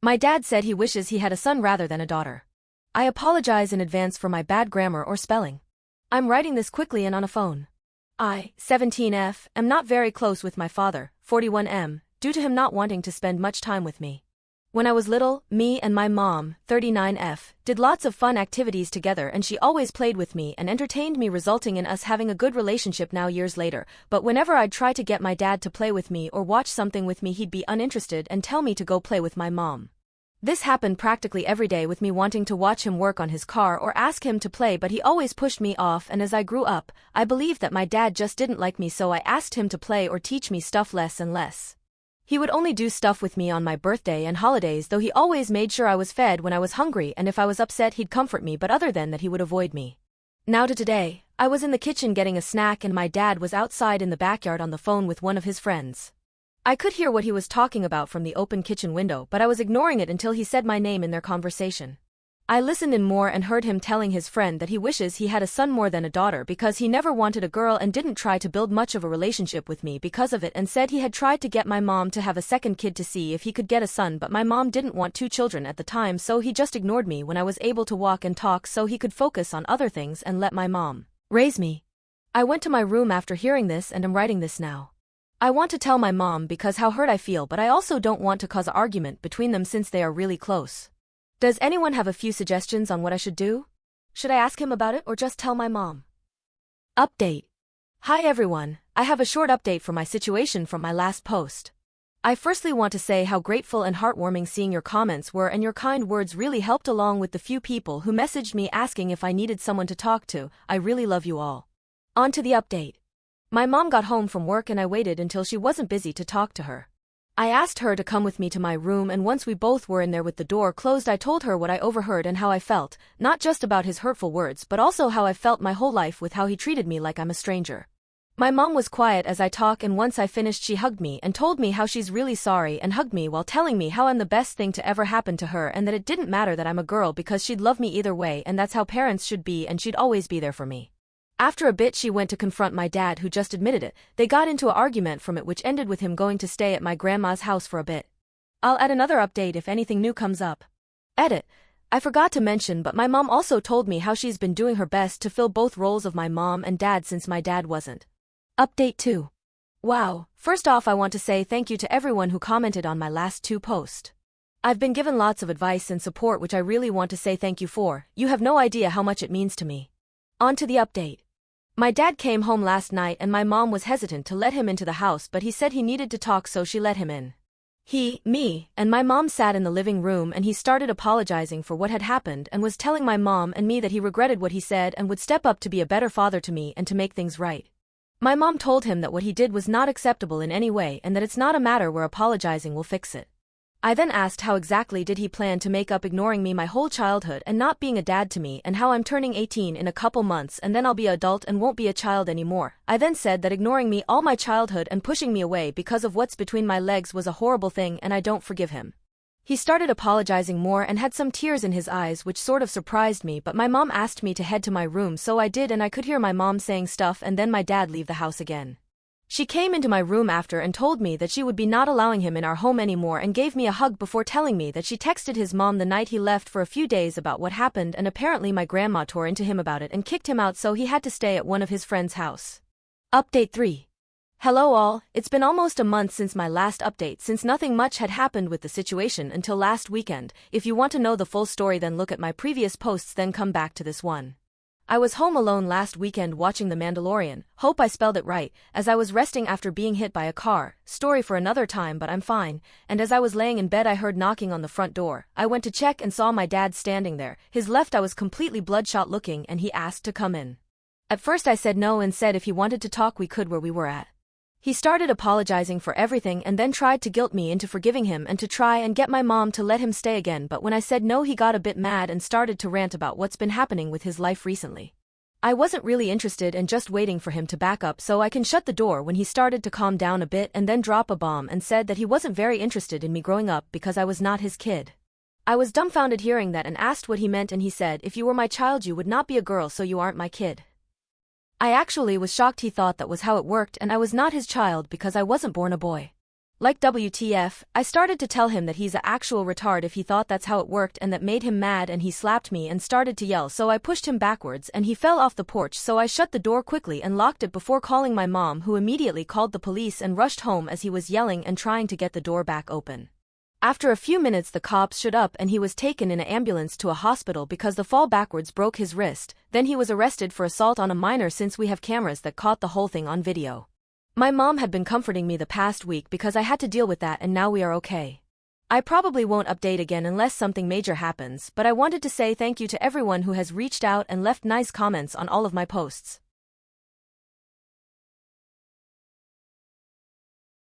My dad said he wishes he had a son rather than a daughter. I apologize in advance for my bad grammar or spelling. I'm writing this quickly and on a phone. I, 17F, am not very close with my father, 41M, due to him not wanting to spend much time with me. When I was little, me and my mom, 39F, did lots of fun activities together and she always played with me and entertained me, resulting in us having a good relationship now years later, but whenever I'd try to get my dad to play with me or watch something with me, he'd be uninterested and tell me to go play with my mom. This happened practically every day, with me wanting to watch him work on his car or ask him to play, but he always pushed me off, and as I grew up, I believed that my dad just didn't like me, so I asked him to play or teach me stuff less and less. He would only do stuff with me on my birthday and holidays, though he always made sure I was fed when I was hungry, and if I was upset he'd comfort me, but other than that he would avoid me. Now to today, I was in the kitchen getting a snack and my dad was outside in the backyard on the phone with one of his friends. I could hear what he was talking about from the open kitchen window, but I was ignoring it until he said my name in their conversation. I listened in more and heard him telling his friend that he wishes he had a son more than a daughter because he never wanted a girl and didn't try to build much of a relationship with me because of it, and said he had tried to get my mom to have a second kid to see if he could get a son, but my mom didn't want 2 children at the time, so he just ignored me when I was able to walk and talk so he could focus on other things and let my mom raise me. I went to my room after hearing this and am writing this now. I want to tell my mom because how hurt I feel, but I also don't want to cause an argument between them since they are really close. Does anyone have a few suggestions on what I should do? Should I ask him about it or just tell my mom? Update. Hi everyone, I have a short update for my situation from my last post. I firstly want to say how grateful and heartwarming seeing your comments were, and your kind words really helped, along with the few people who messaged me asking if I needed someone to talk to. I really love you all. On to the update. My mom got home from work and I waited until she wasn't busy to talk to her. I asked her to come with me to my room, and once we both were in there with the door closed, I told her what I overheard and how I felt, not just about his hurtful words but also how I felt my whole life with how he treated me like I'm a stranger. My mom was quiet as I talked, and once I finished she hugged me and told me how she's really sorry and hugged me while telling me how I'm the best thing to ever happen to her and that it didn't matter that I'm a girl because she'd love me either way and that's how parents should be and she'd always be there for me. After a bit she went to confront my dad, who just admitted it. They got into an argument from it which ended with him going to stay at my grandma's house for a bit. I'll add another update if anything new comes up. Edit. I forgot to mention, but my mom also told me how she's been doing her best to fill both roles of my mom and dad since my dad wasn't. Update 2. Wow, first off I want to say thank you to everyone who commented on my last 2 posts. I've been given lots of advice and support which I really want to say thank you for. You have no idea how much it means to me. On to the update. My dad came home last night and my mom was hesitant to let him into the house, but he said he needed to talk so she let him in. He, me, and my mom sat in the living room and he started apologizing for what had happened and was telling my mom and me that he regretted what he said and would step up to be a better father to me and to make things right. My mom told him that what he did was not acceptable in any way and that it's not a matter where apologizing will fix it. I then asked how exactly did he plan to make up ignoring me my whole childhood and not being a dad to me, and how I'm turning 18 in a couple months and then I'll be an adult and won't be a child anymore. I then said that ignoring me all my childhood and pushing me away because of what's between my legs was a horrible thing and I don't forgive him. He started apologizing more and had some tears in his eyes which sort of surprised me, but my mom asked me to head to my room so I did, and I could hear my mom saying stuff and then my dad leave the house again. She came into my room after and told me that she would be not allowing him in our home anymore and gave me a hug before telling me that she texted his mom the night he left for a few days about what happened, and apparently my grandma tore into him about it and kicked him out, so he had to stay at one of his friends' house. Update 3. Hello all, it's been almost a month since my last update since nothing much had happened with the situation until last weekend. If you want to know the full story then look at my previous posts, then come back to this one. I was home alone last weekend watching The Mandalorian, hope I spelled it right, as I was resting after being hit by a car, story for another time but I'm fine, and as I was laying in bed I heard knocking on the front door. I went to check and saw my dad standing there. His left eye was completely bloodshot looking and he asked to come in. At first I said no and said if he wanted to talk we could where we were at. He started apologizing for everything and then tried to guilt me into forgiving him and to try and get my mom to let him stay again, but when I said no he got a bit mad and started to rant about what's been happening with his life recently. I wasn't really interested and just waiting for him to back up so I can shut the door when he started to calm down a bit and then drop a bomb and said that he wasn't very interested in me growing up because I was not his kid. I was dumbfounded hearing that and asked what he meant, and he said if you were my child you would not be a girl so you aren't my kid. I actually was shocked he thought that was how it worked and I was not his child because I wasn't born a boy. Like WTF, I started to tell him that he's a actual retard if he thought that's how it worked, and that made him mad, and he slapped me and started to yell, so I pushed him backwards and he fell off the porch, so I shut the door quickly and locked it before calling my mom, who immediately called the police and rushed home as he was yelling and trying to get the door back open. After a few minutes the cops showed up and he was taken in an ambulance to a hospital because the fall backwards broke his wrist. Then he was arrested for assault on a minor since we have cameras that caught the whole thing on video. My mom had been comforting me the past week because I had to deal with that, and now we are okay. I probably won't update again unless something major happens, but I wanted to say thank you to everyone who has reached out and left nice comments on all of my posts.